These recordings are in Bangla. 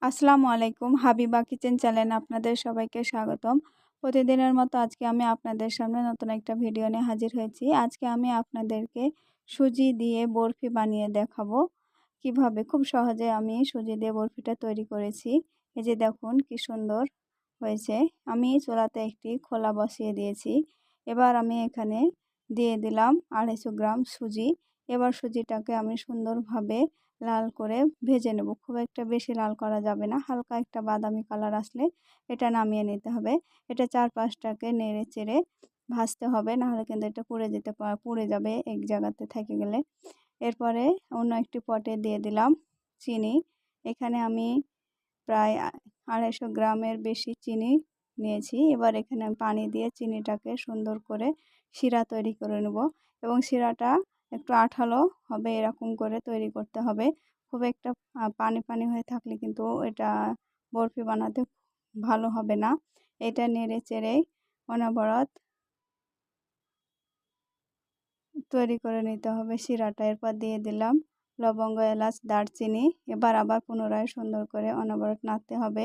আসসালামু আলাইকুম। হাবিবা কিচেন চ্যানেলে আপনাদের সবাইকে স্বাগতম। প্রতিদিনের মতো আজকে আমি আপনাদের সামনে নতুন একটা ভিডিও নিয়ে হাজির হয়েছি। আজকে আমি আপনাদেরকে সুজি দিয়ে বরফি বানিয়ে দেখাবো কিভাবে খুব সহজে আমি সুজি দিয়ে বরফিটা তৈরি করেছি। এই যে দেখুন কি সুন্দর হয়েছে। আমি চুলাতে একটি খোলা বসিয়ে দিয়েছি। এবার আমি এখানে দিয়ে দিলাম 250 গ্রাম সুজি। এবার সুজিটাকে আমি সুন্দরভাবে লাল করে ভেজে নেব। খুব একটা বেশি লাল করা যাবে না, হালকা একটা বাদামি কালার আসলে এটা নামিয়ে নিতে হবে। এটা 4-5টাকে নেড়ে চেড়ে ভাজতে হবে, নাহলে কিন্তু এটা পুড়ে যাবে এক জায়গাতে থেকে গেলে। এরপরে অন্য একটি পটে দিয়ে দিলাম চিনি। এখানে আমি প্রায় 250 গ্রামের বেশি চিনি নিয়েছি। এবার এখানে আমি পানি দিয়ে চিনিটাকে সুন্দর করে শিরা তৈরি করে নেব, এবং শিরাটা একটু আঠালো হবে এরকম করে তৈরি করতে হবে। খুব একটা পানি পানি হয়ে থাকলে কিন্তু এটা বরফি বানাতে ভালো হবে না। এটা নেড়ে চেড়ে অনবরত তৈরি করে নিতে হবে শিরাটা। এরপর দিয়ে দিলাম লবঙ্গ, এলাচ, দারচিনি। এবার আবার পুনরায় সুন্দর করে অনবরত নাড়তে হবে।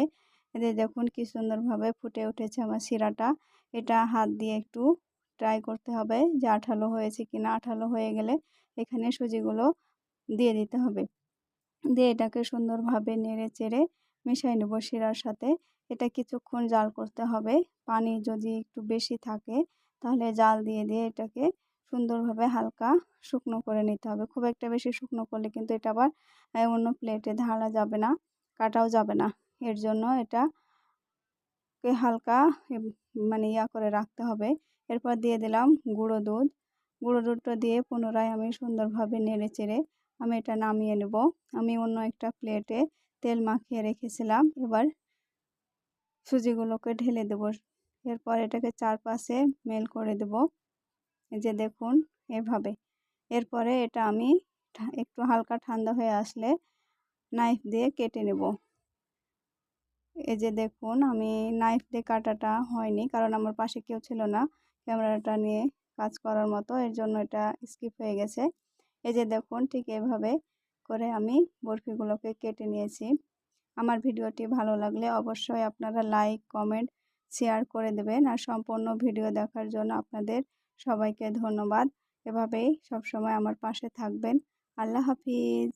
এতে দেখুন কি সুন্দরভাবে ফুটে উঠেছে আমার শিরাটা। এটা হাত দিয়ে একটু ট্রাই করতে হবে যে আঠালো হয়েছে কিনা। আঠালো হয়ে গেলে এখানে সুজিগুলো দিয়ে দিতে হবে। দিয়ে এটাকে সুন্দরভাবে নেড়ে চেড়ে মিশিয়ে নেব শিরার সাথে। এটা কিছুক্ষণ জাল করতে হবে। পানি যদি একটু বেশি থাকে তাহলে জাল দিয়ে দিয়ে এটাকে সুন্দরভাবে হালকা শুকনো করে নিতে হবে। খুব একটা বেশি শুকনো করলে কিন্তু এটা আবার অন্য প্লেটে ঢালা যাবে না, কাটাও যাবে না। এর জন্য এটাকে হালকা ইয়া করে রাখতে হবে। এরপর দিয়ে দিলাম গুঁড়ো দুধ। গুঁড়ো দুধটা দিয়ে পুনরায় আমি সুন্দরভাবে নেড়ে চেড়ে আমি এটা নামিয়ে নেব। আমি অন্য একটা প্লেটে তেল মাখিয়ে রেখেছিলাম। এবার সুজিগুলোকে ঢেলে দেব। এরপর এটাকে চারপাশে মেল করে দেব, এই যে দেখুন এভাবে। এরপরে এটা আমি একটু হালকা ঠান্ডা হয়ে আসলে নাইফ দিয়ে কেটে নেব। এই যে দেখুন আমি নাইফ দিয়ে কাটাটা হয়নি, কারণ আমার পাশে কেউ ছিল না ক্যামেরাটা নিয়ে কাজ করার মতো, এর জন্য এটা স্কিপ হয়ে গেছে। এই যে দেখুন ঠিক এভাবে করে আমি বরফিগুলোকে কেটে নিয়েছি। আমার ভিডিওটি ভালো লাগলে অবশ্যই আপনারা লাইক, কমেন্ট, শেয়ার করে দেবেন। আর সম্পূর্ণ ভিডিও দেখার জন্য আপনাদের সবাইকে ধন্যবাদ। এভাবেই সবসময় আমার পাশে থাকবেন। আল্লাহ হাফিজ।